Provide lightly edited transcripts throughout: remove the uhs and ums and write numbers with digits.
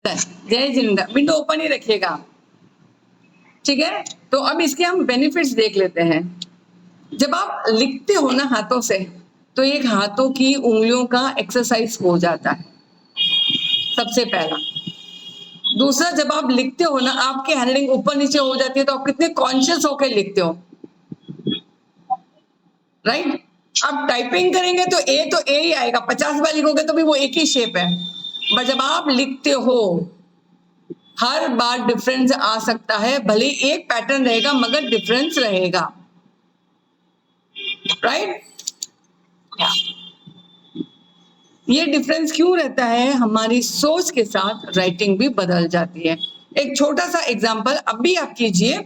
जय Jinendra, window open ही रखिएगा, ठीक है। तो अब इसके हम बेनिफिट्स देख लेते हैं। जब आप लिखते हो ना हाथों से, तो एक हाथों की उंगलियों का एक्सरसाइज हो जाता है, सबसे पहला। दूसरा, जब आप लिखते हो ना, आपकी हैंडराइटिंग ऊपर नीचे हो जाती है, तो आप कितने कॉन्शियस होकर लिखते हो, राइट। आप टाइपिंग करेंगे तो ए ही आएगा, 50 बार लिखोगे तो भी वो एक ही शेप है। बट जब आप लिखते हो, हर बार डिफरेंस आ सकता है, भले एक पैटर्न रहेगा मगर डिफरेंस रहेगा, राइट। ये डिफरेंस क्यों रहता है? हमारी सोच के साथ राइटिंग भी बदल जाती है। एक छोटा सा एग्जांपल अभी आप कीजिए,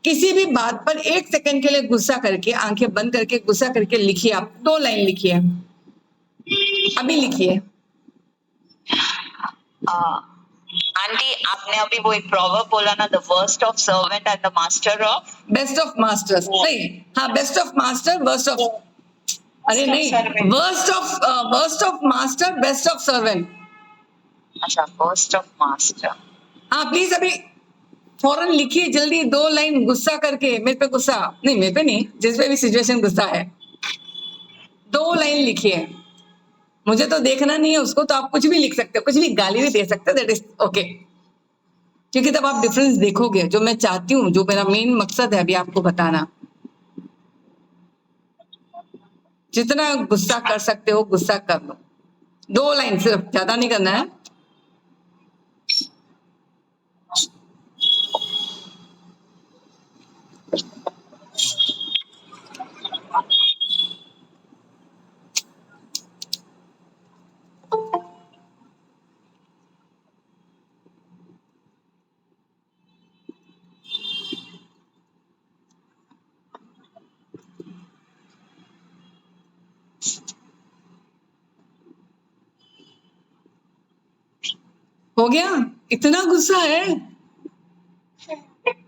किसी भी बात पर 1 सेकंड के लिए गुस्सा करके, आंखें बंद करके गुस्सा करके लिखिए, आप 2 लाइन लिखिए, अभी लिखिए। आंटी, आपने अभी वो एक प्रोवर्ब बोला ना, the worst of servant and the master of best of masters, नहीं, हाँ, best of master, worst of, अरे नहीं, worst of master, best of servant. अच्छा, वर्स्ट ऑफ मास्टर। हाँ प्लीज अभी फौरन लिखिए जल्दी, 2 लाइन गुस्सा करके, मेरे पे गुस्सा नहीं, मेरे पे नहीं, जिस पे भी सिचुएशन गुस्सा है, 2 लाइन लिखिए। मुझे तो देखना नहीं है उसको, तो आप कुछ भी लिख सकते हो, कुछ भी गाली भी दे सकते हो, दैट इज ओके, क्योंकि तब आप डिफरेंस देखोगे। जो मैं चाहती हूँ, जो मेरा मेन मकसद है अभी आपको बताना, जितना गुस्सा कर सकते हो गुस्सा कर लो, 2 लाइन सिर्फ, ज्यादा नहीं करना है। हो गया? इतना गुस्सा है?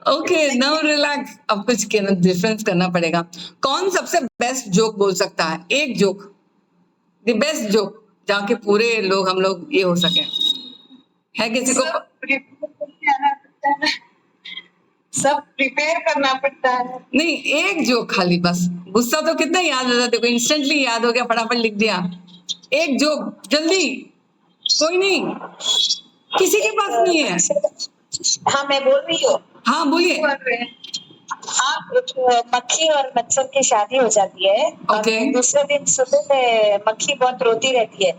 Okay, now relax. अब कुछ डिफरेंस करना पड़ेगा। कौन सबसे बेस्ट जोक बोल सकता है? एक जोक, द बेस्ट जोक, जहाँ के पूरे लोग, हम लोग ये हो सके। है किसी को? सब प्रिपेयर करना पड़ता है। नहीं, एक जोक खाली बस। गुस्सा तो कितना याद हो जाता है, इंस्टेंटली याद हो गया, फटाफट लिख दिया। एक जोक जल्दी, कोई नहीं, किसी के पास नहीं है। हाँ, मैं बोल रही हूँ। हाँ बोलिए। आप, मक्खी और मच्छर की शादी हो जाती है, ओके। और दूसरे दिन सुबह में मक्खी बहुत रोती रहती है,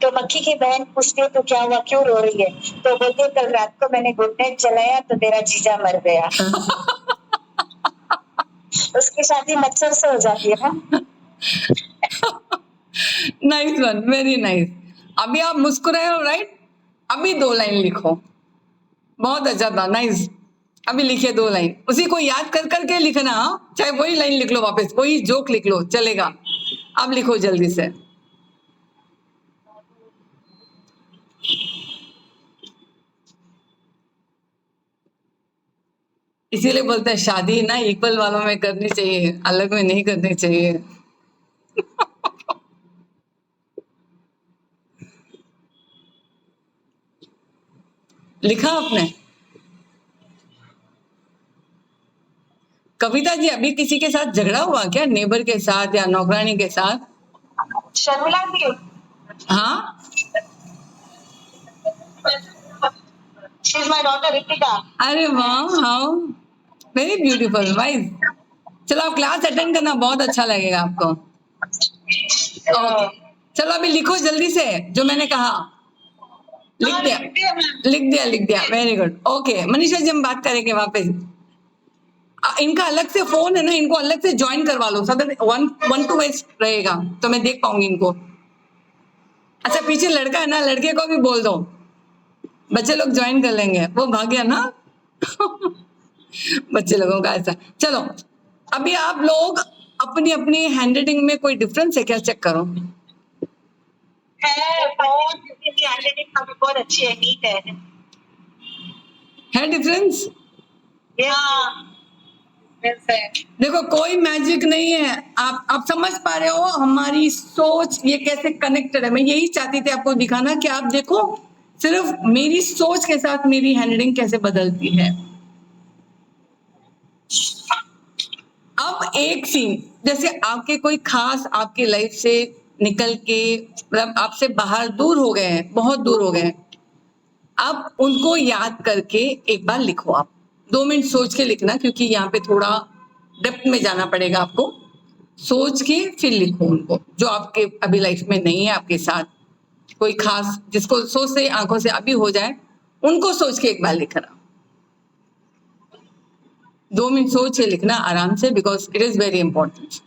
तो मक्खी की बहन पूछती है तो क्या हुआ, क्यों रो रही है? तो बोलती है, कल रात को मैंने गुड नाइट जलाया तो मेरा जीजा मर गया। उसकी शादी मच्छर से हो जाती है ना। Nice one, very nice. अभी आप मुस्कुराए हो, राइट? अभी 2 लाइन लिखो, बहुत अच्छा था, नाइस। अभी लिखिए 2 लाइन, उसी को याद कर करके लिखना, चाहे वही लाइन लिख लो वापस, वही जोक लिख लो, चलेगा। अब लिखो जल्दी से। इसीलिए बोलते हैं शादी ना इक्वल वालों में करनी चाहिए, अलग में नहीं करनी चाहिए। लिखा आपने? कविता जी, अभी किसी के साथ झगड़ा हुआ क्या? नेबर के साथ या नौकरानी के साथ? शर्मिला भी, हाँ, she is my daughter Ritika. अरे वाह, हाउ वेरी ब्यूटीफुल, वाइज। चलो आप क्लास अटेंड करना, बहुत अच्छा लगेगा आपको। ओके, चलो अभी लिखो जल्दी से जो मैंने कहा। लिख दिया, लिख दिया, लिख दिया, very good. Okay Manisha ji, हम बात करेंगे वापस। इनका अलग से फोन है ना, इनको अलग से ज्वाइन करवा लो, सो दैट 1 to 1 रहेगा, तो मैं देख पाऊंगी इनको। अच्छा, पीछे लड़का है ना, लड़के को भी बोल दो, बच्चे लोग ज्वाइन कर लेंगे। वो भाग गया ना। बच्चे लोगों का ऐसा। चलो अभी आप लोग अपनी अपनी हैंडराइटिंग में कोई डिफरेंस है क्या, चेक करो। है बहुत, क्योंकि हैंडराइटिंग बहुत अच्छी है, नीट है डिफरेंस? है। देखो कोई मैजिक नहीं है, आप समझ पा रहे हो हमारी सोच ये कैसे कनेक्टेड है। मैं यही चाहती थी आपको दिखाना कि आप देखो सिर्फ मेरी सोच के साथ मेरी हैंडलिंग कैसे बदलती है। अब एक सीन, जैसे आपके कोई खास आपकी लाइफ से निकल के मतलब आपसे बाहर दूर हो गए हैं, बहुत दूर हो गए हैं, अब उनको याद करके एक बार लिखो। आप 2 मिनट सोच के लिखना, क्योंकि यहाँ पे थोड़ा डेप्थ में जाना पड़ेगा आपको। सोच के फिर लिखो उनको, जो आपके अभी लाइफ में नहीं है, आपके साथ कोई खास जिसको सोच से आंखों से अभी हो जाए, उनको सोच के एक बार लिखना। 2 मिनट सोच के लिखना आराम से, because it is very important.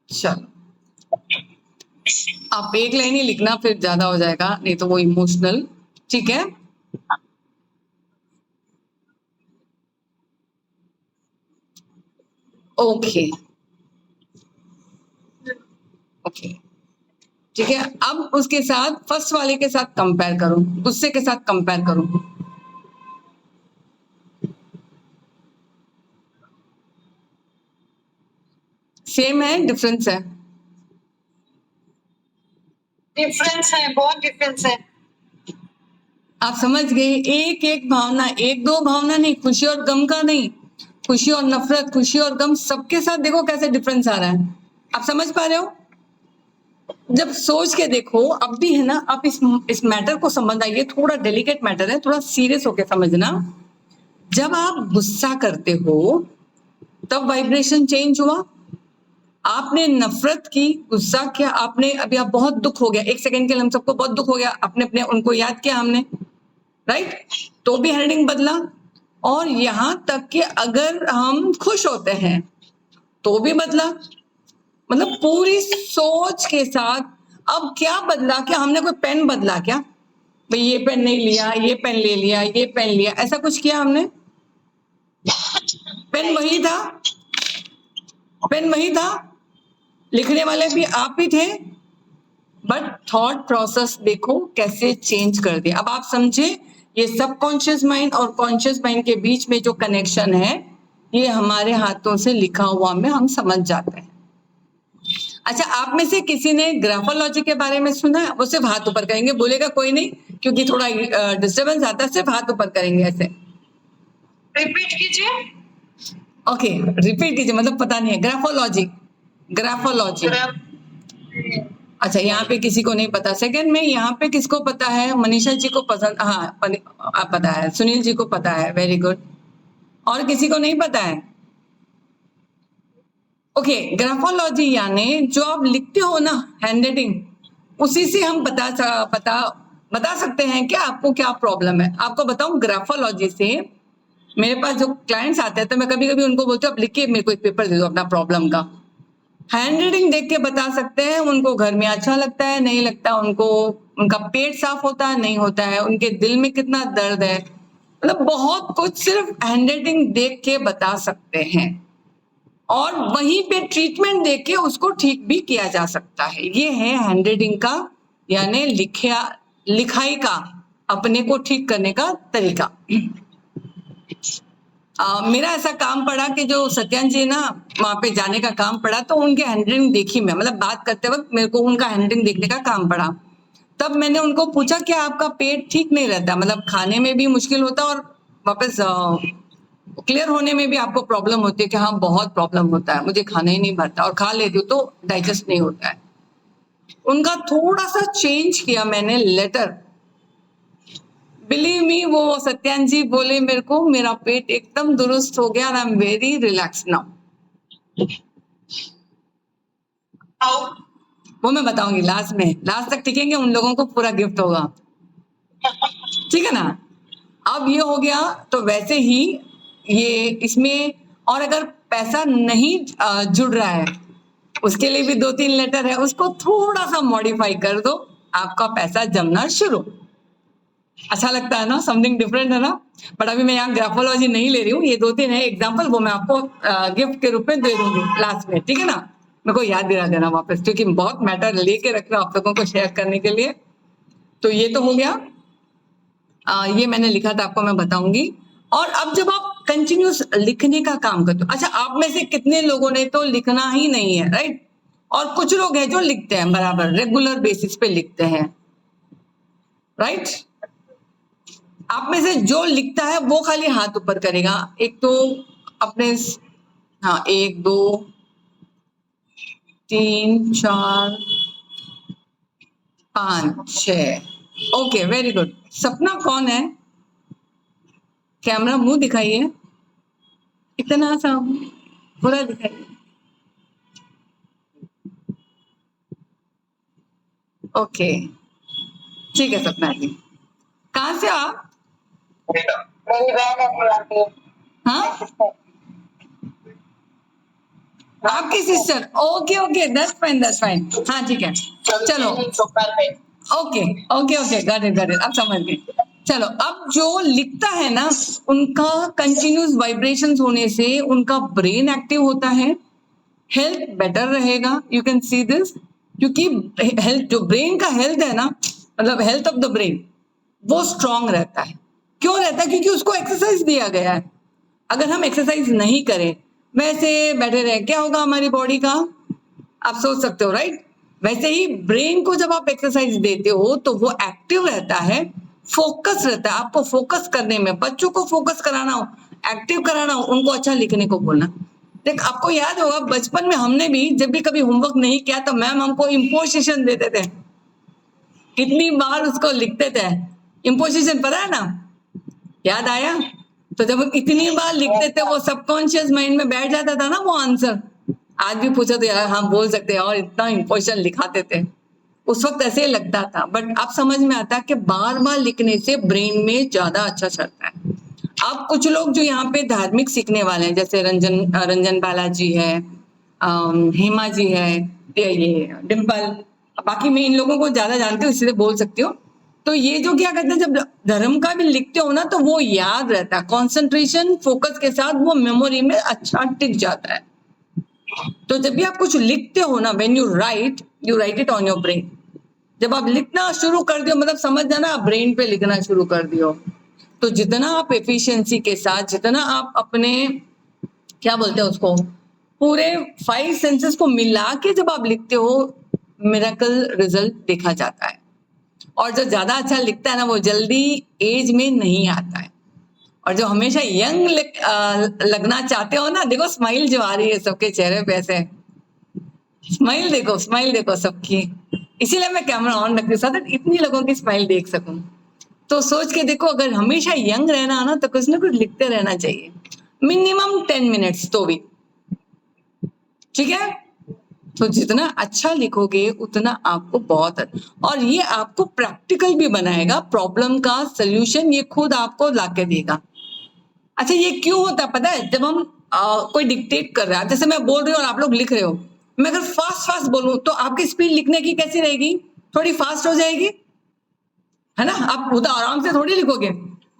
चलो, आप एक लाइन ही लिखना, फिर ज्यादा हो जाएगा, नहीं तो वो इमोशनल। ठीक है, ओके ओके, ठीक है। अब उसके साथ फर्स्ट वाले के साथ कंपेयर करो, गुस्से के साथ कंपेयर करो। सेम है, डिफरेंस है? डिफरेंस है, बहुत डिफरेंस है। आप समझ गए? एक एक भावना, एक दो भावना नहीं, खुशी और गम का नहीं, खुशी और नफरत, खुशी और गम, सबके साथ देखो कैसे डिफरेंस आ रहा है। आप समझ पा रहे हो? जब सोच के देखो, अब भी है ना, आप इस मैटर को समझना, ये थोड़ा डेलिकेट मैटर है, थोड़ा सीरियस होके समझना। जब आप गुस्सा करते हो तब वाइब्रेशन चेंज हुआ। आपने नफरत की, गुस्सा किया, आपने अभी आप बहुत दुख हो गया, एक सेकंड के लिए हम सबको बहुत दुख हो गया, अपने अपने उनको याद किया हमने, राइट? तो भी हैंडलिंग बदला। और यहां तक कि अगर हम खुश होते हैं तो भी बदला। मतलब पूरी सोच के साथ। अब क्या बदला? क्या हमने कोई पेन बदला क्या? भाई ये पेन नहीं लिया, ये पेन ले लिया, ये पेन लिया, ऐसा कुछ किया हमने? पेन वही था, पेन वही था, लिखने वाले भी आप ही थे, बट थॉट प्रोसेस देखो कैसे चेंज कर दिया। अब आप समझे, ये सबकॉन्शियस माइंड और कॉन्शियस माइंड के बीच में जो कनेक्शन है, ये हमारे हाथों से लिखा हुआ में हम समझ जाते हैं। अच्छा, आप में से किसी ने ग्राफोलॉजी के बारे में सुना है? वो सिर्फ हाथ ऊपर करेंगे, बोलेगा कोई नहीं, क्योंकि थोड़ा डिस्टर्बेंस आता है, सिर्फ हाथ ऊपर करेंगे ऐसे। रिपीट कीजिए। ओके, रिपीट कीजिए, मतलब पता नहीं है। Graphology, graphology. अच्छा, यहाँ पे किसी को नहीं पता। सेकंड में यहाँ पे किसको पता है? मनीषा जी को पसंद, हाँ आप पता है, सुनील जी को पता है, वेरी गुड। और किसी को नहीं पता है? ओके, ग्राफोलॉजी यानी जो आप लिखते हो ना, हैंडराइटिंग, उसी से हम बता सकते हैं कि आपको क्या प्रॉब्लम है। आपको बताऊं, ग्राफोलॉजी से मेरे पास जो क्लाइंट्स आते हैं, तो मैं कभी कभी उनको बोलती हूँ, आप लिख के मेरे को एक पेपर दे दो अपना प्रॉब्लम का। हैंडराइटिंग देख के बता सकते हैं उनको घर में अच्छा लगता है, नहीं लगता, उनको उनका पेट साफ होता है, नहीं होता है, उनके दिल में कितना दर्द है, मतलब बहुत कुछ सिर्फ हैंडराइटिंग देख के बता सकते हैं। और वहीं पे ट्रीटमेंट देके उसको ठीक भी किया जा सकता है। ये है हैंडराइटिंग का, यानी लिखाई का, अपने को ठीक करने का तरीका। मेरा ऐसा काम पड़ा कि जो सत्यान जी ना, वहां पे जाने का काम पड़ा, तो उनके हैंडराइटिंग देखी मैं, मतलब बात करते वक्त मेरे को उनका हैंडराइटिंग देखने का काम पड़ा। तब मैंने उनको पूछा कि आपका पेट ठीक नहीं रहता, मतलब खाने में भी मुश्किल होता और वापस क्लियर होने में भी आपको प्रॉब्लम होती है? कि हाँ, बहुत प्रॉब्लम होता है, मुझे खाना ही नहीं भरता, और खा लेती हूँ तो डाइजेस्ट नहीं होता है। उनका थोड़ा सा चेंज किया मैंने लेटर। बिलीव मी, वो सत्यान जी बोले मेरे को, मेरा पेट एकदम दुरुस्त हो गया, I am very relax now. वो मैं बताऊंगी लास्ट में, लास्ट तक टिकेंगे उन लोगों को पूरा गिफ्ट होगा, ठीक है ना? अब ये हो गया, तो वैसे ही ये इसमें, और अगर पैसा नहीं जुड़ रहा है, उसके लिए भी 2-3 लेटर है, उसको थोड़ा सा मॉडिफाई कर दो, आपका पैसा जमना शुरू। अच्छा लगता है ना, समथिंग डिफरेंट है ना। बट अभी मैं यहाँ ग्राफोलॉजी नहीं ले रही हूँ, ये 2-3 है एग्जाम्पल, वो मैं आपको गिफ्ट के रूप में दे दूंगी लास्ट में, ठीक है ना। मेरे को याद दिला देना वापस, क्योंकि बहुत मैटर लेके रख रहा हूँ आप लोगों को शेयर करने के लिए। तो ये तो हो गया, ये मैंने लिखा था आपको मैं बताऊंगी। और अब जब आप कंटिन्यूस लिखने का काम करते हो, अच्छा आप में से कितने लोगों ने तो लिखना ही नहीं है, राइट। और कुछ लोग हैं जो लिखते हैं, बराबर रेगुलर बेसिस पे लिखते हैं, राइट। आप में से जो लिखता है वो खाली हाथ ऊपर करेगा। एक तो अपने, हाँ 1 2 3 4 5 6, ओके वेरी गुड। सपना कौन है? कैमरा मुंह दिखाइए, इतना सा पूरा दिखाइए। ओके ठीक है सपना जी, कहाँ से आप? मेरी बहन है पूरा। हाँ आपकी sister, okay okay that's fine. हाँ ठीक है, चलो okay okay okay got it अब समझ गए। चलो अब जो लिखता है ना, उनका कंटिन्यूस वाइब्रेशंस होने से उनका ब्रेन एक्टिव होता है, हेल्थ बेटर रहेगा। यू कैन सी दिस, क्योंकि हेल्थ, जो ब्रेन का हेल्थ है ना, मतलब हेल्थ ऑफ द ब्रेन, वो स्ट्रांग रहता है। क्यों रहता है? क्योंकि उसको एक्सरसाइज दिया गया है। अगर हम एक्सरसाइज नहीं करें, वैसे बैठे रहे, क्या होगा हमारी बॉडी का? आप सोच सकते हो, राइट। वैसे ही ब्रेन को जब आप एक्सरसाइज देते हो तो वो एक्टिव रहता है, फोकस रहता है। आपको फोकस करने में, बच्चों को फोकस कराना हो, एक्टिव कराना हो, उनको अच्छा लिखने को बोलना। देख आपको याद होगा बचपन में हमने भी जब भी कभी होमवर्क नहीं किया तो मैम हमको इम्पोजिशन देते थे, कितनी बार उसको लिखते थे। इम्पोजिशन पता है ना, याद आया? तो जब हम इतनी बार लिखते थे वो सबकॉन्शियस माइंड में बैठ जाता था ना वो आंसर। आज भी पूछो तो यार हम बोल सकते हैं और इतना इम्पोजिशन लिखाते थे, उस वक्त ऐसे लगता था। बट अब समझ में आता है कि बार बार लिखने से ब्रेन में ज्यादा अच्छा चलता है। अब कुछ लोग जो यहाँ पे धार्मिक सीखने वाले हैं, जैसे रंजन बालाजी है, हेमा जी है, ये डिम्पल, बाकी मैं इन लोगों को ज्यादा जानती हूँ इसलिए बोल सकती हूँ। तो ये जो क्या कहते हैं, जब धर्म का भी लिखते हो ना तो वो याद रहता है, कंसंट्रेशन फोकस के साथ वो मेमोरी में अच्छा टिक जाता है। तो जब भी आप कुछ लिखते हो ना, when you right it on your brain. जब आप लिखना शुरू कर दियो, मतलब समझ जाना आप ब्रेन पे लिखना शुरू कर दियो। तो जितना आप एफिशिएंसी के साथ, जितना आप अपने क्या बोलते हैं उसको, पूरे 5 सेंसेस को मिला के जब आप लिखते हो, मिरेकल रिजल्ट देखा जाता है। और जो ज्यादा अच्छा लिखता है ना, वो जल्दी एज में नहीं आता है। और जो हमेशा यंग लगना चाहते हो ना, देखो स्माइल जो आ रही है सबके चेहरे पे, ऐसे स्माइल देखो सबकी। इसीलिए मैं कैमरा ऑन रखती हूँ, साथ इतनी लोगों की स्माइल देख सकूं। तो सोच के देखो, अगर हमेशा यंग रहना है ना तो कुछ ना कुछ लिखते रहना चाहिए, मिनिमम 10 मिनट्स तो भी, ठीक है। तो जितना अच्छा लिखोगे उतना आपको बहुत, और ये आपको प्रैक्टिकल भी बनाएगा, प्रॉब्लम का सलूशन ये खुद आपको लाके देगा। अच्छा ये क्यों होता है पता है? जब हम कोई डिक्टेट कर रहा है, जैसे मैं बोल रही हूँ और आप लोग लिख रहे हो, मैं अगर फास्ट बोलूं तो आपकी स्पीड लिखने की कैसी रहेगी? थोड़ी फास्ट हो जाएगी, है ना। आप उधर आराम से थोड़ी लिखोगे।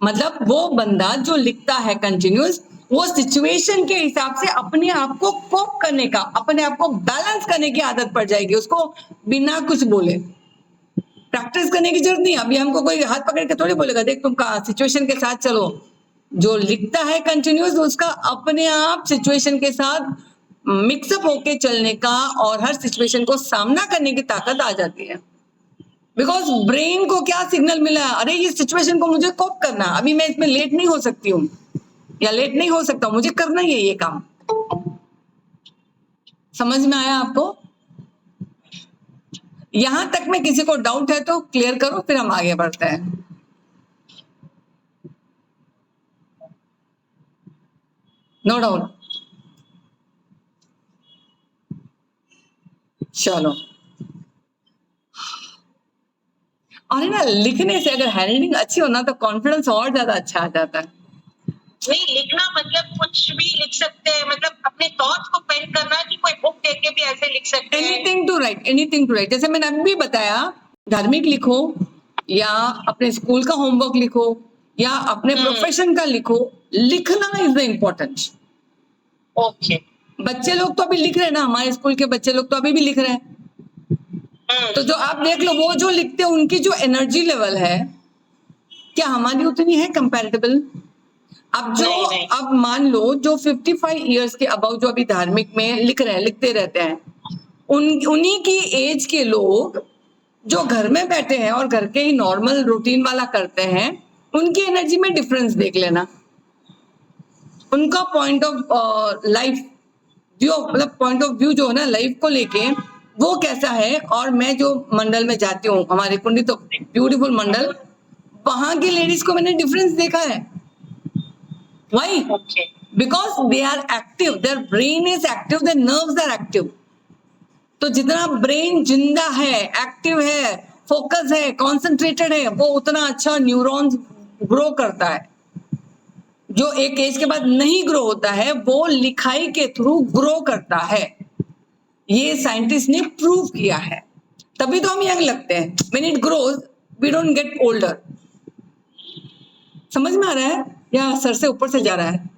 मतलब वो बंदा जो लिखता है कंटिन्यूस, वो सिचुएशन के हिसाब से अपने आप को कोप करने का, अपने आप को बैलेंस करने की आदत पड़ जाएगी उसको, बिना कुछ बोले। प्रैक्टिस करने की जरूरत नहीं। अभी हमको कोई हाथ पकड़ के थोड़ी बोलेगा देख तुम सिचुएशन के साथ चलो। जो लिखता है कंटिन्यूस, उसका अपने आप सिचुएशन के साथ मिक्सअप होके चलने का और हर सिचुएशन को सामना करने की ताकत आ जाती है। बिकॉज ब्रेन को क्या सिग्नल मिला, अरे ये सिचुएशन को मुझे कोप करना, अभी मैं इसमें लेट नहीं हो सकती हूँ या लेट नहीं हो सकता, मुझे करना ही है ये काम। समझ में आया आपको? यहां तक में किसी को डाउट है तो क्लियर करो, फिर हम आगे बढ़ते हैं। नो डाउट, चलो। और ना लिखने से अगर हैंडराइटिंग अच्छी हो ना तो कॉन्फिडेंस और ज्यादा अच्छा आ जाता है। नहीं लिखना मतलब कुछ भी लिख सकते हैं, मतलब अपने थॉट्स को पेन करना, कि कोई बुक देख के भी ऐसे लिख सकते हैं। एनीथिंग टू राइट, जैसे मैंने अभी बताया, धार्मिक लिखो, या अपने स्कूल का होमवर्क लिखो या अपने प्रोफेशन का लिखो, लिखना इज द इम्पोर्टेंट। ओके। बच्चे लोग तो अभी लिख रहे हैं ना, हमारे स्कूल के बच्चे लोग तो अभी भी लिख रहे हैं। तो जो आप देख लो, वो जो लिखते हैं उनकी जो एनर्जी लेवल है, क्या हमारी उतनी है कंपैरेटिबल? अब जो नहीं, नहीं। अब मान लो जो 55 इयर्स के अबाउ जो अभी धार्मिक में लिख रहे हैं, लिखते रहते हैं, उन्हीं की एज के लोग जो घर में बैठे हैं और घर के ही नॉर्मल रूटीन वाला करते हैं, उनकी एनर्जी में डिफरेंस देख लेना। उनका पॉइंट ऑफ लाइफ व्यू, मतलब पॉइंट ऑफ व्यू जो है ना लाइफ को लेके, वो कैसा है। और मैं जो मंडल में जाती हूँ, हमारे कुंडी तो ब्यूटीफुल मंडल, वहां की लेडीज को मैंने डिफरेंस देखा है। Why? Okay. Because they are active, their brain is active, their nerves are active. तो जितना ब्रेन जिंदा है, एक्टिव है, फोकस है, कॉन्सेंट्रेटेड है, वो उतना अच्छा न्यूरॉन्स ग्रो करता है। जो एक एज के बाद नहीं ग्रो होता है, वो लिखाई के थ्रू ग्रो करता है। ये साइंटिस्ट ने प्रूव किया है। तभी तो हम यंग लगते हैं। When it grows we don't get older. समझ में आ रहा है या सर से ऊपर से जा रहा है?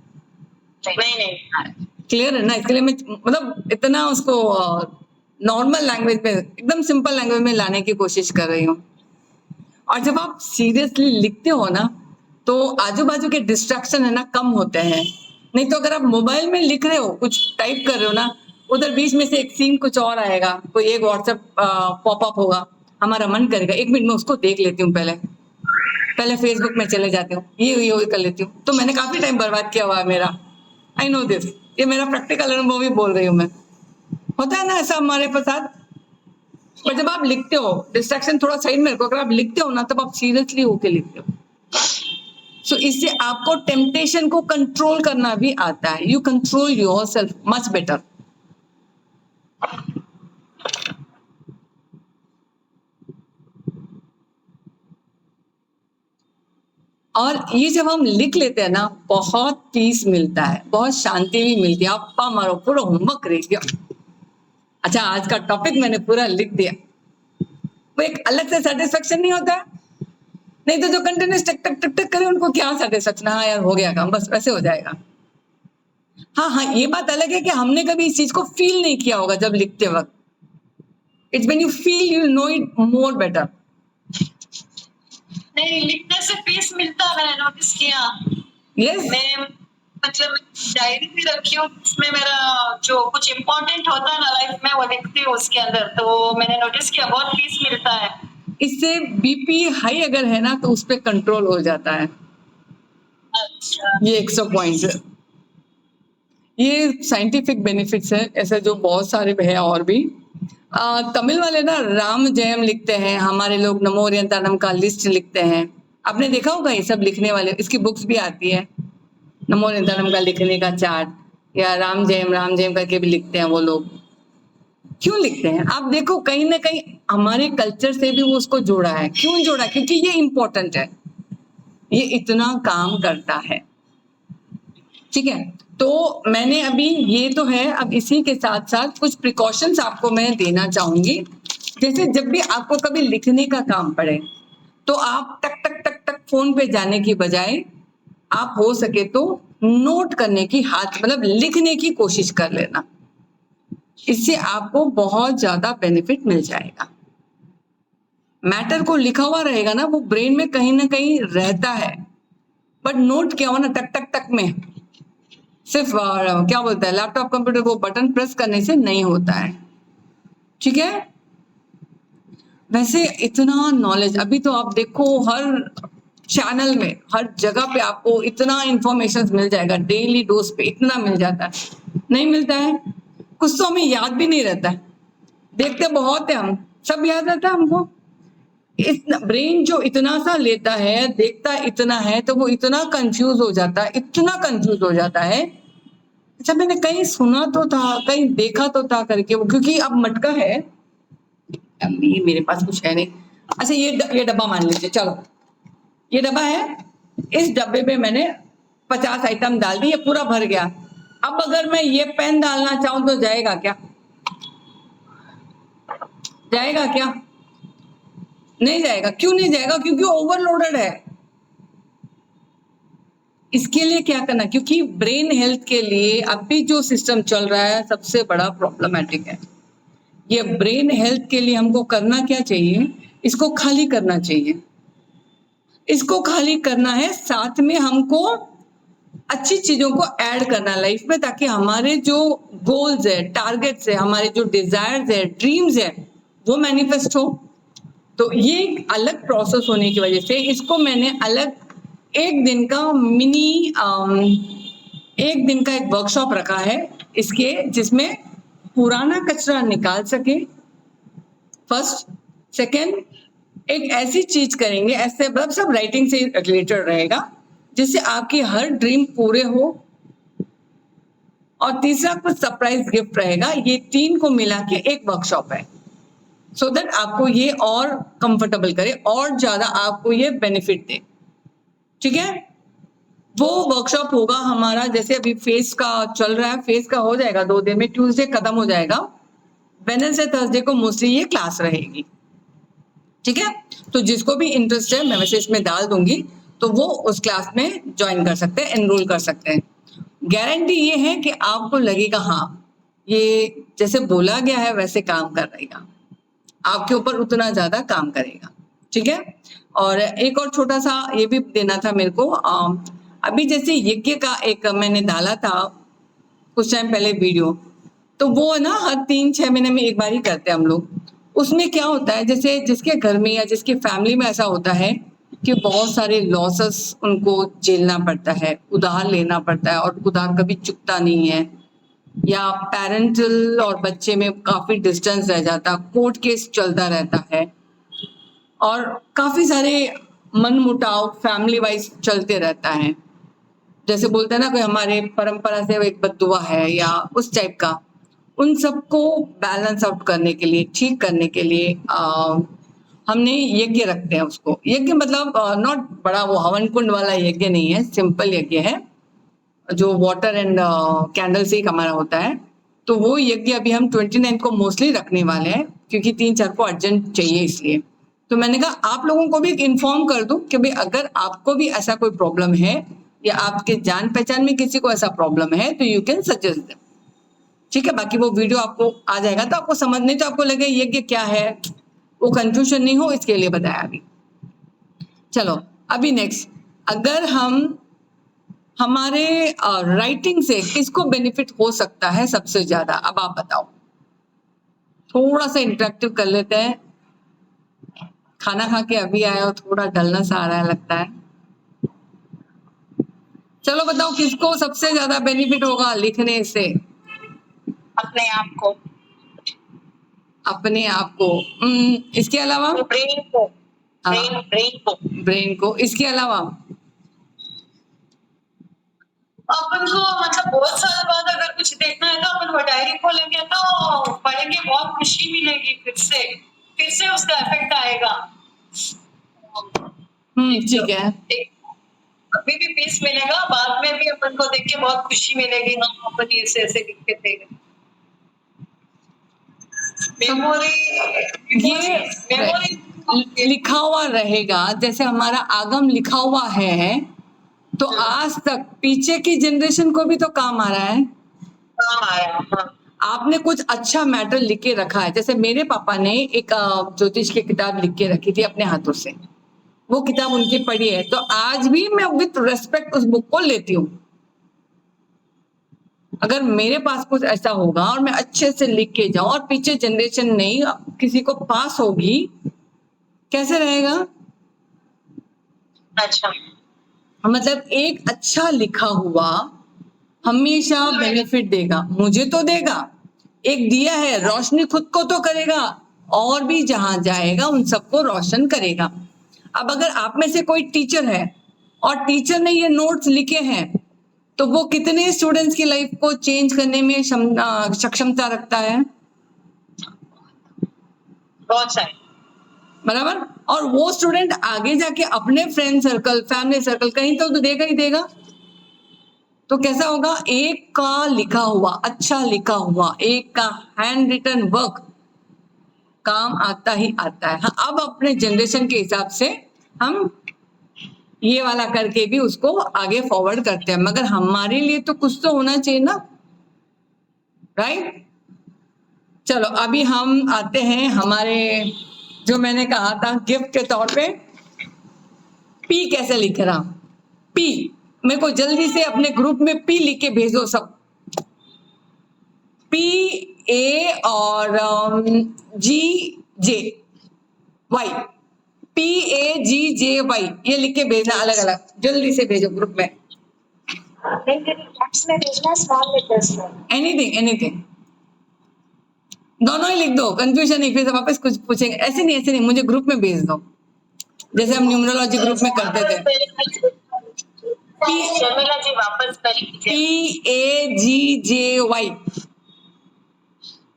नहीं, नहीं। क्लियर है ना? इसके लिए मैं मतलब इतना उसको नॉर्मल लैंग्वेज में, एकदम सिंपल लैंग्वेज में लाने की कोशिश कर रही हूँ। और जब आप सीरियसली लिखते हो ना, तो आजू बाजू के डिस्ट्रैक्शन है ना कम होते हैं। नहीं तो अगर आप मोबाइल में लिख रहे हो, कुछ टाइप कर रहे हो ना, उधर बीच में से एक सीन कुछ और आएगा, कोई एक व्हाट्सएप पॉपअप होगा, हमारा मन करेगा 1 मिनट में उसको देख लेती हूँ, पहले फेसबुक में चले जाती हूँ, ये कर लेती हूँ। तो मैंने काफी टाइम बर्बाद किया हुआ है मेरा। आई नो दिस, ये मेरा प्रैक्टिकल अनुभव ही बोल रही हूँ मैं। होता है ना ऐसा हमारे साथ। पर जब आप लिखते हो, डिस्ट्रैक्शन थोड़ा साइड में रखो, अगर आप लिखते हो ना, तब आप सीरियसली होके लिखते हो। सो इससे आपको टेम्पटेशन को कंट्रोल करना भी आता है। You control yourself much better. और ये जब हम लिख लेते हैं ना, बहुत पीस मिलता है, बहुत शांति भी मिलती है। आप पा मारो, पूरा होमवर्क रह गया। अच्छा, आज का टॉपिक मैंने पूरा लिख दिया, वो एक अलग से सेटिस्फेक्शन नहीं होता है? नहीं तो जो कंटिन्यूस टक टक टक टक करे, उनको क्या सेटिस्फेक्शन? हाँ यार, हो गया काम, बस वैसे हो जाएगा। हाँ, ये बात अलग है कि हमने कभी इस चीज को फील नहीं किया होगा जब लिखते वक्त। It's when you feel, you know it more better. नहीं, लिखने से पीस मिलता है, मैंने नोटिस किया। यस, मैं मतलब डायरी भी रखी हूँ, उसमें मेरा जो कुछ इम्पोर्टेंट होता है ना लाइफ में, वो लिखती हूँ उसके अंदर। तो मैंने नोटिस किया बहुत पीस मिलता है। इससे बीपी हाई अगर है ना, तो उस पर कंट्रोल हो जाता है। अच्छा। ये 100 पॉइंट्स है। ये साइंटिफिक बेनिफिट्स है, ऐसे जो बहुत सारे है और भी। तमिल वाले ना राम जयम लिखते हैं, हमारे लोग नमो ओरियंतानम का लिस्ट लिखते हैं। आपने देखा होगा ये सब लिखने वाले, इसकी बुक्स भी आती है, नमो ओरियंतानम का लिखने का चार्ट, या राम जयम करके भी लिखते हैं वो लोग। क्यों लिखते हैं? आप देखो, कहीं ना कहीं हमारे कल्चर से भी वो उसको जोड़ा है। क्यों जोड़ा? क्योंकि ये इंपॉर्टेंट है, ये इतना काम करता है। ठीक है, तो मैंने अभी ये तो है, अब इसी के साथ साथ कुछ प्रिकॉशंस आपको मैं देना चाहूंगी। जैसे जब भी आपको कभी लिखने का काम पड़े, तो आप टक टक टक टक फोन पे जाने की बजाय आप हो सके तो नोट करने की, हाथ मतलब लिखने की कोशिश कर लेना। इससे आपको बहुत ज्यादा बेनिफिट मिल जाएगा। मैटर को लिखा हुआ रहेगा ना, वो ब्रेन में कहीं ना कहीं रहता है। बट नोट क्या हो ना, टक टक टक में सिर्फ क्या बोलता है, लैपटॉप कंप्यूटर को बटन प्रेस करने से नहीं होता है। ठीक है, वैसे इतना नॉलेज अभी तो आप देखो, हर चैनल में, हर जगह पे आपको इतना इंफॉर्मेशन मिल जाएगा, डेली डोज पे इतना मिल जाता है। नहीं मिलता है, कुछ तो हमें याद भी नहीं रहता है। देखते बहुत है हम, सब याद रहता है हमको। इस ब्रेन जो इतना सा लेता है, देखता इतना है, तो वो इतना कंफ्यूज हो जाता है, इतना कंफ्यूज हो जाता है। अच्छा, मैंने कहीं सुना तो था, कहीं देखा तो था करके वो, क्योंकि अब मटका है, अम्मी मेरे पास कुछ है नहीं। अच्छा, ये डब्बा मान लीजिए, चलो ये डब्बा है, इस डब्बे में मैंने 50 आइटम डाल दी, ये पूरा भर गया। अब अगर मैं ये पेन डालना चाहूं तो जाएगा क्या? जाएगा क्या? नहीं जाएगा। क्यों नहीं जाएगा? क्योंकि ओवरलोडेड है। इसके लिए क्या करना, क्योंकि ब्रेन हेल्थ के लिए अभी जो सिस्टम चल रहा है सबसे बड़ा प्रॉब्लमेटिक है। ये ब्रेन हेल्थ के लिए हमको करना क्या चाहिए, इसको खाली करना चाहिए। इसको खाली करना है, साथ में हमको अच्छी चीजों को ऐड करना है लाइफ में, ताकि हमारे जो गोल्स है, टारगेट्स है, हमारे जो डिजायर्स है, ड्रीम्स है, वो मैनिफेस्ट हो। तो ये एक अलग प्रोसेस होने की वजह से इसको मैंने अलग एक दिन का एक दिन का एक वर्कशॉप रखा है इसके, जिसमें पुराना कचरा निकाल सके फर्स्ट। सेकेंड, एक ऐसी चीज करेंगे, ऐसे मतलब सब राइटिंग से रिलेटेड रहेगा, जिससे आपकी हर ड्रीम पूरे हो। और तीसरा कुछ सरप्राइज गिफ्ट रहेगा। ये तीन को मिला के एक वर्कशॉप है, सो दैट आपको ये और कंफर्टेबल करे और ज्यादा आपको ये बेनिफिट दे। ठीक है, वो वर्कशॉप होगा हमारा, जैसे अभी फेस का चल रहा है, फेस का हो जाएगा 2 दिन में, ट्यूसडे खत्म हो जाएगा, वेडनेसडे थर्सडे को मोस्टली ये क्लास रहेगी। ठीक है, तो जिसको भी इंटरेस्ट है मैं वैसे इसमें डाल दूंगी, तो वो उस क्लास में ज्वाइन कर सकते हैं, एनरोल कर सकते हैं। गारंटी ये है कि आपको लगेगा हाँ ये जैसे बोला गया है वैसे काम कर रहेगा, आपके ऊपर उतना ज्यादा काम करेगा। ठीक है, और एक और छोटा सा ये भी देना था मेरे को, अभी जैसे यज्ञ का एक मैंने डाला था कुछ टाइम पहले वीडियो, तो वो ना हर 3-6 महीने में एक बार ही करते हैं हम लोग। उसमें क्या होता है, जैसे जिसके घर में या जिसके फैमिली में ऐसा होता है कि बहुत सारे लॉसेस उनको झेलना पड़ता है, उधार लेना पड़ता है और उधार कभी चुकता नहीं है, या पेरेंटल और बच्चे में काफी डिस्टेंस रह जाता, कोर्ट केस चलता रहता है, और काफी सारे मनमुटाव फैमिली वाइज चलते रहता है। जैसे बोलते हैं ना कोई हमारे परंपरा से एक बद्दुआ है या उस टाइप का, उन सबको बैलेंस आउट करने के लिए, ठीक करने के लिए हमने यज्ञ रखते हैं। उसको यज्ञ मतलब नॉट बड़ा वो हवन कुंड वाला यज्ञ नहीं है, सिंपल यज्ञ है जो वाटर एंड कैंडल से हमारा होता है। तो वो यज्ञ अभी हम 29 को मोस्टली रखने वाले हैं, क्योंकि 3-4 को अर्जेंट चाहिए इसलिए। तो मैंने कहा आप लोगों को भी इन्फॉर्म कर दूं कि भाई अगर आपको भी ऐसा कोई प्रॉब्लम है या आपके जान पहचान में किसी को ऐसा प्रॉब्लम है तो यू कैन सजेस्ट देम। ठीक है, बाकी वो वीडियो आपको आ जाएगा तो आपको समझ नहीं, तो आपको लगे यज्ञ क्या है, वो कंफ्यूजन नहीं हो इसके लिए बताया अभी। चलो अभी नेक्स्ट, अगर हम हमारे राइटिंग से किसको बेनिफिट हो सकता है सबसे ज्यादा, अब आप बताओ। थोड़ा सा इंटरेक्टिव कर लेते हैं, खाना खा के अभी आए हो, थोड़ा डलनेस आ रहा है लगता है। चलो बताओ किसको सबसे ज्यादा बेनिफिट होगा लिखने से। अपने आप को, अपने आप को। इसके अलावा ब्रेन को, हाँ, ब्रेन को, ब्रेन को। इसके अलावा अपन को मतलब बहुत साल बाद अगर कुछ देखना है तो अपन वो डायरी खोलेंगे तो पढ़ेंगे, बहुत खुशी मिलेगी, फिर से उसका इफेक्ट आएगा। ठीक है, अभी भी पीस मिलेगा, बाद में भी अपन को देख के बहुत खुशी मिलेगी, हाँ अपन ऐसे ऐसे लिखते थे। ये लिखा हुआ रहेगा, जैसे हमारा आगम लिखा हुआ है, तो आज तक पीछे की जनरेशन को भी तो काम आ रहा है। आपने कुछ अच्छा मैटर लिख के रखा है, जैसे मेरे पापा ने एक ज्योतिष की किताब लिख के रखी थी अपने हाथों से, वो किताब उनकी पढ़ी है, तो आज भी मैं विथ रेस्पेक्ट उस बुक को लेती हूँ। अगर मेरे पास कुछ ऐसा होगा और मैं अच्छे से लिख के जाऊं और पीछे जनरेशन नहीं किसी को पास होगी, कैसे रहेगा? अच्छा, मतलब एक अच्छा लिखा हुआ हमेशा बेनिफिट देगा, मुझे तो देगा। एक दिया है, रोशनी खुद को तो करेगा और भी जहां जाएगा उन सबको रोशन करेगा। अब अगर आप में से कोई टीचर है और टीचर ने ये नोट्स लिखे हैं, तो वो कितने स्टूडेंट्स की लाइफ को चेंज करने में सक्षमता रखता है? बहुत सारे। बराबर। और वो स्टूडेंट आगे जाके अपने फ्रेंड सर्कल, फैमिली सर्कल, कहीं तो देगा ही देगा। तो कैसा होगा? एक का लिखा हुआ, अच्छा लिखा हुआ, एक का हैंड रिटन वर्क काम आता ही आता है। हाँ, अब अपने जनरेशन के हिसाब से हम ये वाला करके भी उसको आगे फॉरवर्ड करते हैं, मगर हमारे लिए तो कुछ तो होना चाहिए ना, राइट। चलो अभी हम आते हैं हमारे, जो मैंने कहा था गिफ्ट के तौर पे, पी कैसे लिख रहा, पी मेरे को जल्दी से अपने ग्रुप में पी लिख के भेजो सब। पी ए और G J Y, P A G J Y, ये लिख के भेजना अलग अलग, जल्दी से भेजो ग्रुप में। नहीं कैप्स में भेजना, स्मॉल लेटर्स में। एनीथिंग एनीथिंग, दोनों ही लिख दो, कंफ्यूजन नहीं, फिर वापस कुछ पूछेंगे। ऐसे नहीं, मुझे ग्रुप में भेज दो, जैसे हम न्यूमरोलॉजी ग्रुप में करते थे। शर्मिला जी वापस करेंगे। P A G J Y,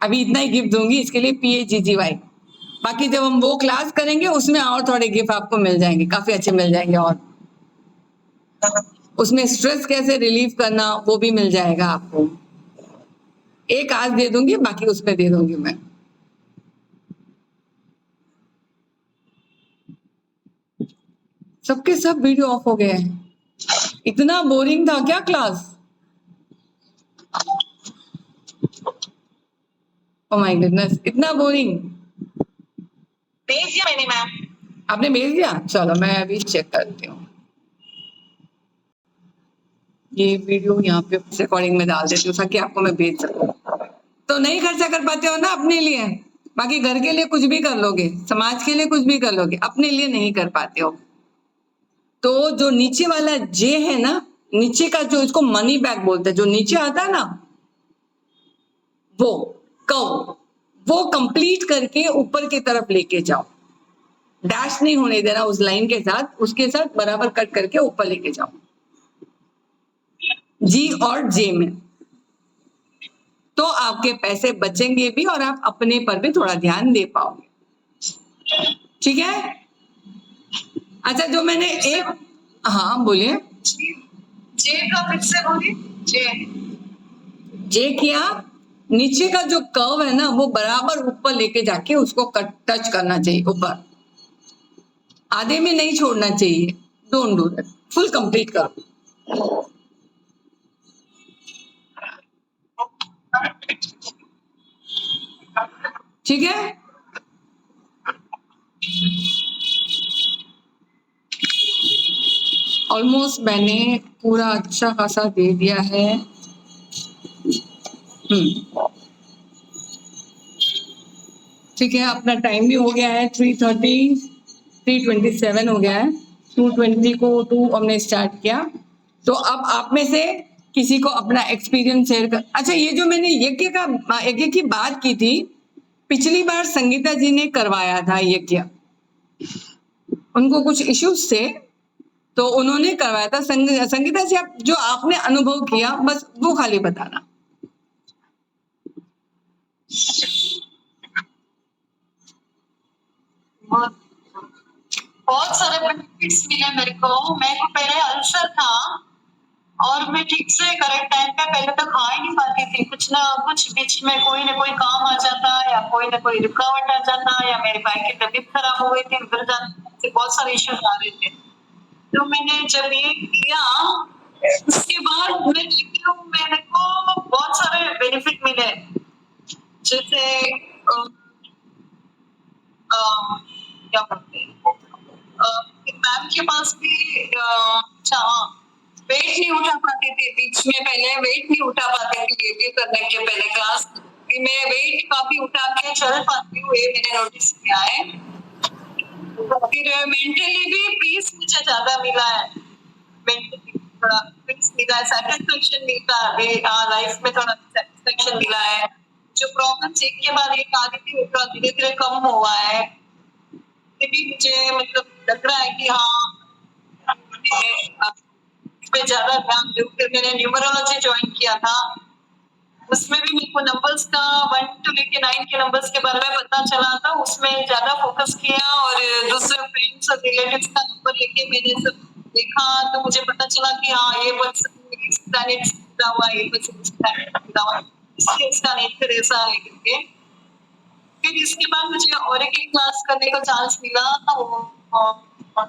अभी इतना ही गिफ्ट दूंगी इसके लिए, P A ji ji Y. बाकी जब हम वो क्लास करेंगे उसमें और थोड़े गिफ्ट आपको मिल जाएंगे, काफी अच्छे मिल जाएंगे, और उसमें स्ट्रेस कैसे रिलीव करना वो भी मिल जाएगा आपको। एक आज दे दूंगी, बाकी उसमें दे दूंगी मैं। सबके सब वीडियो ऑफ हो गए हैं, इतना बोरिंग था क्या क्लास? ओह माय गुडनेस, इतना बोरिंग। भेज दिया मैंने मैम। आपने भेज दिया? चलो मैं अभी चेक करती हूँ, ये वीडियो यहाँ पे रिकॉर्डिंग में डाल देती हूँ ताकि आपको मैं भेज सकूँ। तो नहीं खर्चा कर पाते हो ना अपने लिए, बाकी घर के लिए कुछ भी कर लोगे, समाज के लिए कुछ भी कर लोगे, अपने लिए नहीं कर पाते हो। तो जो नीचे वाला जे है ना, नीचे का जो, इसको मनी बैग बोलते हैं, जो नीचे आता है ना वो कर्व, वो कंप्लीट करके ऊपर की तरफ लेके जाओ, डैश नहीं होने देना उस लाइन के साथ, उसके साथ बराबर कट करके ऊपर लेके जाओ, जी और जे में। तो आपके पैसे बचेंगे भी और आप अपने पर भी थोड़ा ध्यान दे पाओगे, ठीक है। अच्छा, जो मैंने एक, हाँ बोलिए। जे का फिर से बोलिए। जे किया, नीचे का जो कर्व है ना वो बराबर ऊपर लेके जाके उसको कट टच करना चाहिए, ऊपर आधे में नहीं छोड़ना चाहिए, don't do that, full complete करो, ठीक है। ऑलमोस्ट मैंने पूरा अच्छा खासा दे दिया है। ठीक है, अपना टाइम भी हो गया है 3:30, 3:27 हो गया है, 2:20 को 2 हमने स्टार्ट किया। तो अब आप में से किसी को अपना एक्सपीरियंस शेयर कर। अच्छा, ये जो मैंने यज्ञ की बात की थी, पिछली बार संगीता जी ने करवाया था यज्ञ, उनको कुछ इश्यूज थे तो उन्होंने करवाया था। संगीता जी, आप जो आपने अनुभव किया बस वो खाली बताना। बहुत सारे बेनिफिट्स मिले मेरे को पहले अल्सर था और मैं ठीक से करेक्ट टाइम पे पहले तो खा ही नहीं पाती थी, कुछ ना कुछ बीच में कोई ना कोई काम आ जाता या कोई ना कोई रुकावट आ जाता, या मेरे भाई की तबीयत खराब हो गई थी, उधर जाने बहुत सारे इश्यूज आ रहे थे। तो मैंने जब ये किया उसके बाद मैं देखती हूँ मेरे को बहुत सारे बेनिफिट मिले, जैसे क्या बोलते हैं, मैम के पास भी वेट नहीं उठा पाते थे बीच में, पहले वेट नहीं उठा पाते थे ये करने के पहले क्लास मैं वेट काफी उठा के चल पाती हूँ, ये मैंने नोटिस किया है। फिर मेंटली भी पीस मुझे ज्यादा मिला है, मेंटली थोड़ा पीस मिला है, सेटिस्फेक्शन मिलता है, लाइफ में थोड़ा सेटिस्फेक्शन मिला है। जो प्रॉब्लम्स एक के बाद एक आती थी वो धीरे धीरे कम हुआ है। ये भी मुझे मतलब लग रहा है कि हाँ मैं ज्यादा ध्यान दूं। फिर मैंने न्यूमरोलॉजी ज्वाइन किया था, उसमें भी मेरे को नंबर्स का 1 to लेके 9 के नंबर्स के बारे में पता चला था, उसमें ज्यादा फोकस किया और दूसरे फ्रेंड्स और रिलेटिव्स का नंबर लेके मैंने सब देखा तो मुझे पता चला कि हाँ ये पर्सन इस प्लैनेट से जुड़ा हुआ है, ये पर्सन इस प्लैनेट से जुड़ा हुआ है, इसका नेचर ऐसा है करके। फिर इसके बाद मुझे और एक क्लास करने का चांस मिला, वो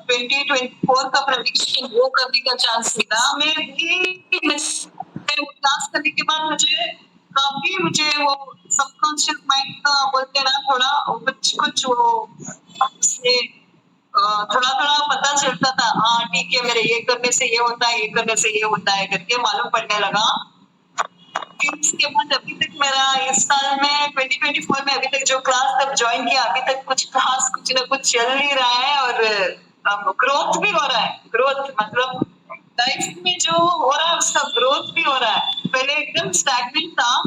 2024 का प्रेडिक्शन वो करने का चांस मिला। उसमें भी वो क्लास करने के बाद मुझे वो सबकॉन्शियस माइंड का बोलते हैं ना, थोड़ा कुछ वो उससे थोड़ा थोड़ा पता चलता था। हाँ ठीक है, मेरे ये करने से ये होता है, ये करने से ये होता है करके मालूम पड़ने लगा। फिर उसके बाद अभी तक मेरा इस साल में 2024 में अभी तक जो क्लास तब ज्वाइन किया, अभी तक कुछ खास कुछ ना कुछ चल ही रहा है, और ग्रोथ भी हो रहा है। ग्रोथ मतलब लाइफ में जो हो रहा है उसका ग्रोथ भी हो रहा है। पहले एकदम स्टैग्नेंट था,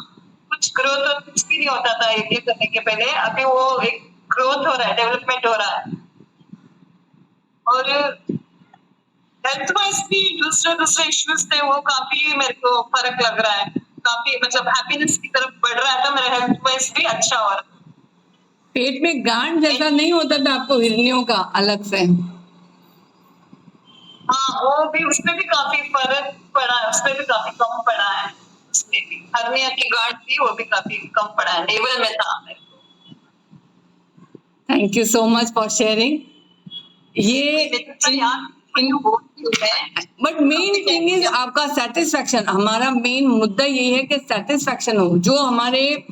कुछ ग्रोथ और कुछ भी नहीं होता था ये करने के पहले। अभी वो एक ग्रोथ हो रहा है, डेवलपमेंट हो रहा है। और हेल्थ वाइज भी दूसरे इश्यूज थे, वो काफी मेरे को फर्क लग रहा है, काफी मतलब हैप्पीनेस की तरफ बढ़ रहा है। तो मेरा हेल्थ वाइज भी अच्छा हो रहा है। पेट में गांठ जैसा नहीं होता था आपको हिरनियों का अलग से? हाँ वो भी, उसमें भी काफी फर्क पड़ा है, उसमें भी काफी कम पड़ा है। उसमें भी हर्निया की गांठ थी, वो भी काफी कम पड़ा है, लेवल में था मेरे को। Thank you so much for sharing. ये बट मेन थिंग इज आपका सेटिस्फैक्शन। हमारा मेन मुद्दा यही है कि सेटिस्फैक्शन हो। जो हमारे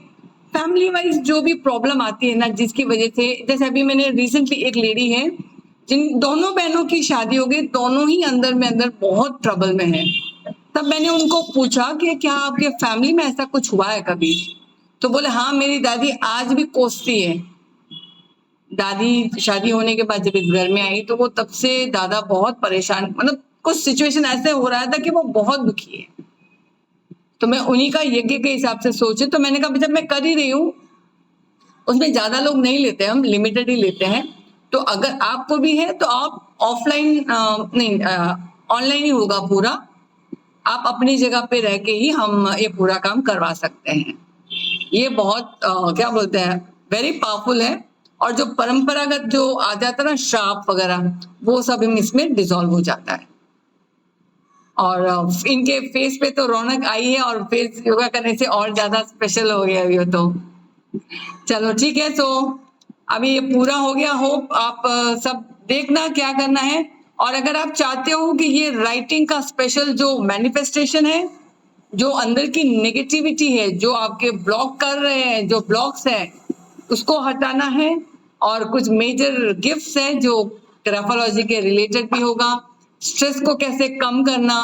फैमिली वाइज जो भी प्रॉब्लम आती है ना, जिसकी वजह से, जैसे अभी मैंने रिसेंटली एक लेडी है जिन दोनों बहनों की शादी हो गई, दोनों ही अंदर में अंदर बहुत ट्रबल में है। तब मैंने उनको पूछा कि क्या आपके फैमिली में ऐसा कुछ हुआ है कभी? तो बोले हाँ, मेरी दादी आज भी कोसती है। दादी शादी होने के बाद जब इस घर में आई तो वो तब से दादा बहुत परेशान, मतलब कुछ सिचुएशन ऐसे हो रहा था कि वो बहुत दुखी है। तो मैं उन्हीं का यज्ञ के हिसाब से सोचे, तो मैंने कहा जब मैं कर ही रही हूँ, उसमें ज्यादा लोग नहीं लेते, हम लिमिटेड ही लेते हैं। तो अगर आपको भी है तो आप ऑफलाइन नहीं, ऑनलाइन ही होगा पूरा। आप अपनी जगह पे रह के ही हम ये पूरा काम करवा सकते हैं। ये बहुत क्या बोलते हैं, वेरी पावरफुल है। और जो परंपरागत जो आ जाता है ना, श्राप वगैरह, वो सब इसमें डिसॉल्व हो जाता है। और इनके फेस पे तो रौनक आई है, और फेस योगा करने से और ज्यादा स्पेशल हो गया अभी तो। चलो ठीक है, तो अभी ये पूरा हो गया। होप आप सब देखना क्या करना है। और अगर आप चाहते हो कि ये राइटिंग का स्पेशल जो मैनिफेस्टेशन है, जो अंदर की नेगेटिविटी है, जो आपके ब्लॉक कर रहे हैं, जो ब्लॉक्स है, उसको हटाना है। और कुछ मेजर गिफ्ट्स है जो ग्राफोलॉजी के रिलेटेड भी होगा। स्ट्रेस को कैसे कम करना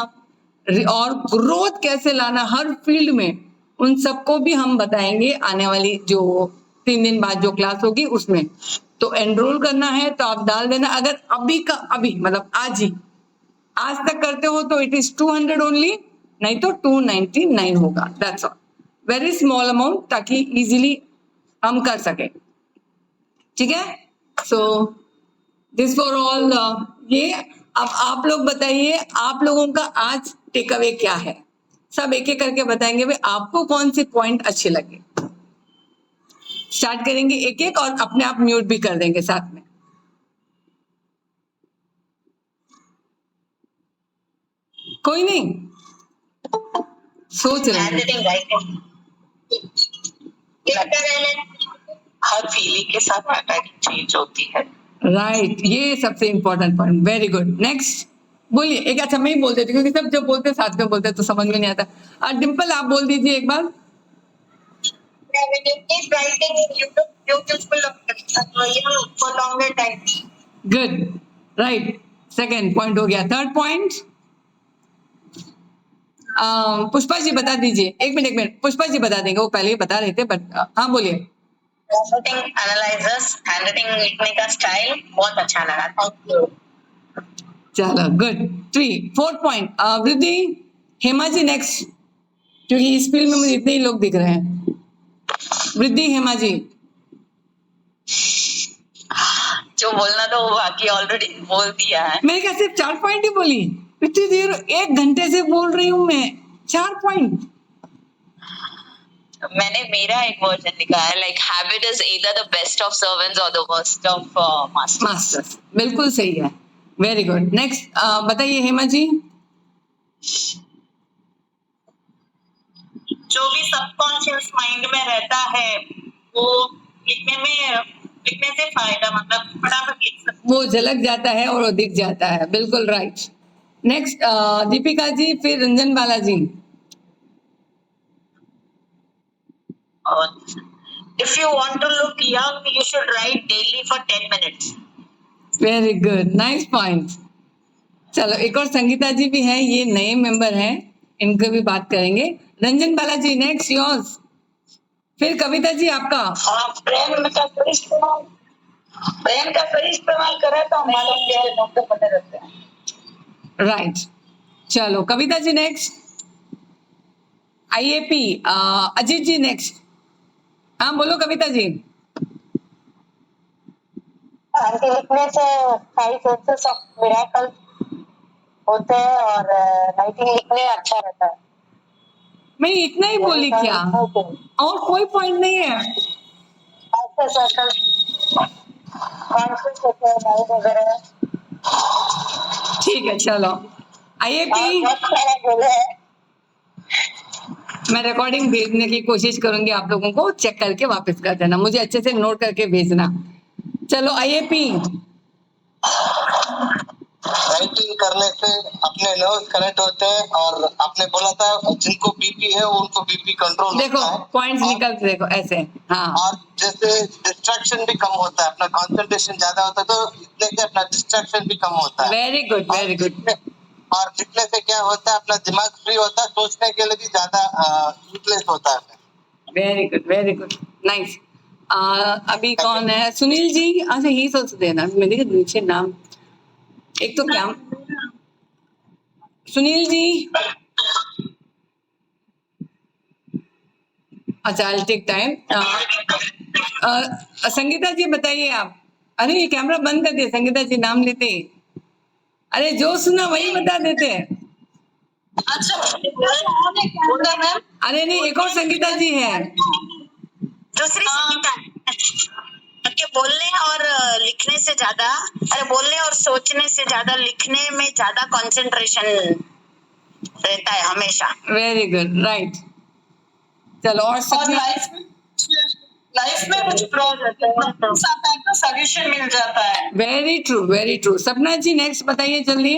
और ग्रोथ कैसे लाना हर फील्ड में, उन सबको भी हम बताएंगे आने वाली जो 3 दिन बाद जो क्लास होगी उसमें। तो एनरोल करना है तो आप डाल देना। अगर अभी का अभी मतलब आज तक करते हो तो इट इज 200 ओनली, नहीं तो 299 होगा। That's all, very small amount, ताकि इजीली हम कर सके। ठीक है, सो दिस फॉर ऑल। ये अब आप लोग बताइए, आप लोगों का आज टेक अवे क्या है? सब एक एक करके बताएंगे भाई आपको कौन से पॉइंट अच्छे लगे। स्टार्ट करेंगे एक एक, और अपने आप म्यूट भी कर देंगे साथ में। कोई नहीं, सोच रहे हैं। हर फीलिंग के साथ हैंडराइटिंग चेंज होती है। राइट, ये सबसे important point. Very good, next बोलिए एक। अच्छा, मैं ही बोल देती हूँ क्योंकि सब जब बोलते हैं साथ में बोलते हैं तो समझ में नहीं आता। डिम्पल आप बोल दीजिए एक बार। गुड, राइट, सेकेंड पॉइंट हो गया। थर्ड पॉइंट पुष्पा जी बता दीजिए। एक मिनट, पुष्पा जी बता देंगे, वो पहले ही बता रहे थे, बट हाँ बोलिए। हैंडराइटिंग लिखने का स्टाइल बहुत अच्छा लगा, थैंक यू। चलो गुड। 4th पॉइंट वृद्धि, हेमा जी नेक्स्ट, क्योंकि इस फील्ड में मुझे इतने ही लोग दिख रहे हैं। वृद्धि, हेमा जी। जो बोलना था वो बाकी ऑलरेडी बोल दिया है। मैंने क्या सिर्फ 4 पॉइंट ही बोली? इतनी देर 1 घंटे से बोल रही हूँ मैं, 4 पॉइंट। मैंने मेरा एक वर्जन लिखा है, like habit is either the best of servants और द वर्स्ट ऑफ मास्टर्स। बिल्कुल सही है, वेरी गुड। नेक्स्ट बताइए हेमा जी। जो भी सबकॉन्शियस माइंड में रहता है वो लिखने से फायदा मतलब फटाफट लिख सकते। वो झलक जाता है और वो दिख जाता है, बिल्कुल राइट। नेक्स्ट दीपिका जी, फिर Ranjan Balaji. If you want to look young, you should write daily for 10 minutes. Very good, nice point. चलो एक और संगीता जी भी है, ये नए मेंबर हैं, इनको भी बात करेंगे। रंजन बालाजी नेक्स्ट योर्स, फिर कविता जी आपका। हाँ, ब्रेन का सही इस्तेमाल करें तो हमारे लिए नौकरी बने रहते हैं। राइट, चलो कविता जी नेक्स्ट। आईएपी अजीत जी नेक्स्ट। हाँ बोलो कविता जी। आंटी लिखने से 5 सेंसेस ऑफ मिरेकल होते हैं और राइटिंग लिखने अच्छा रहता है। मैं इतना ही बोली क्या, और कोई पॉइंट नहीं है? ऐसे सर्कल कॉन्फ्लिक्ट होते हैं माइंड वगैरह। ठीक है चलो आईएपी, बोले हैं मैं रिकॉर्डिंग भेजने की कोशिश करूंगी, आप लोगों को चेक करके वापस कर देना, मुझे अच्छे से नोट करके भेजना। चलो आईएपी। राइटिंग करने से अपने नर्व्स कनेक्ट होते हैं और आपने बोला था जिनको बीपी है उनको बीपी कंट्रोल देखो होता है। पॉइंट्स निकल, देखो ऐसे। हाँ और जैसे डिस्ट्रैक्शन भी कम होता है, अपना कंसंट्रेशन ज्यादा होता है तो लिखने से अपना डिस्ट्रैक्शन भी कम होता है। Very good very good. और लिखने से क्या होता है, अपना दिमाग फ्री होता है, सोचने के लिए भी ज्यादा यूटिलाइज होता है। Very good nice. अभी कौन है? सुनील जी। अच्छा ही सोच देना, मैं देखिए नीचे नाम एक तो क्या, सुनील जी। अच्छा आई टेक टाइम। संगीता जी बताइए आप। अरे ये कैमरा बंद कर दिया संगीता जी, नाम लेते। अरे जो सुना वही बता देते। अच्छा बोला मैम। अरे नहीं, एक और संगीता जी है। दूसरी संगीता के बोलने और लिखने से ज्यादा, अरे बोलने और सोचने से ज्यादा लिखने में ज्यादा कंसंट्रेशन रहता है हमेशा। Very good right. चलो और और सपना। लाइफ में कुछ प्रॉब्लम आता है तो सॉल्यूशन मिल जाता है। Very true. सपना जी नेक्स्ट बताइए जल्दी।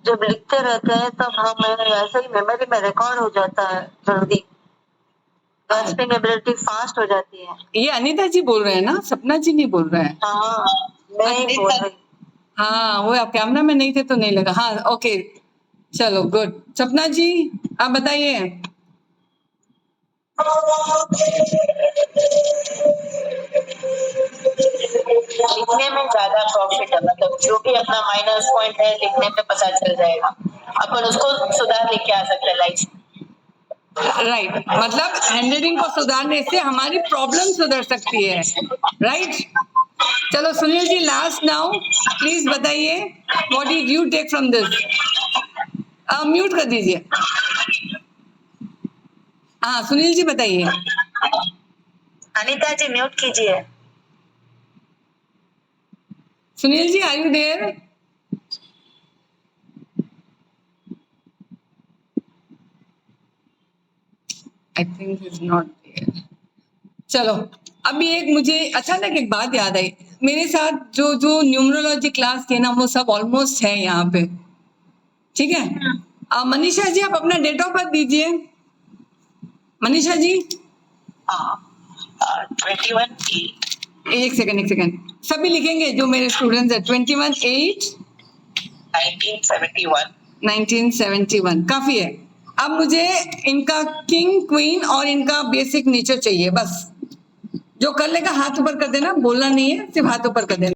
जब लिखते रहते हैं तब हमें ऐसे ही मेमोरी में रिकॉर्ड हो जाता है जल्दी, ग्रास्पिंग एबिलिटी फास्ट हो जाती है। ये अनीता जी बोल रहे हैं ना, सपना जी नहीं बोल रहे हैं। हाँ, मैं ही बोल रही। हाँ वो आप कैमरा में नहीं थे तो नहीं लगा। हाँ ओके चलो गुड। सपना जी आप बताइए। लिखने में ज्यादा प्रॉफिट है, मतलब जो भी अपना माइनस पॉइंट है लिखने में पता चल जाएगा, अपन उसको सुधार लेके आ सकते हैं लाइफ। राइट मतलब हैंडराइटिंग को सुधारने से हमारी प्रॉब्लम सुधर सकती है। राइट चलो Sunil ji last now please बताइए what did you take from this. Mute कर दीजिए। हाँ सुनील जी बताइए। अनीता जी म्यूट कीजिए। Sunil ji are you there? I think is not there. चलो अभी एक मुझे अचानक एक बात याद आई, मेरे साथ जो जो न्यूमरोलॉजी क्लास थी ना वो सब ऑलमोस्ट है यहाँ पे। ठीक है मनीषा जी आप अपना डेट ऑफ बर्थ दीजिए। मनीषा जी 21 एक सेकंड सभी लिखेंगे जो मेरे स्टूडेंट्स है। 21/8 1971 काफी है। अब मुझे इनका किंग क्वीन और इनका बेसिक नेचर चाहिए बस। जो कर लेगा हाथ ऊपर कर देना, बोलना नहीं है, सिर्फ हाथ ऊपर कर देना।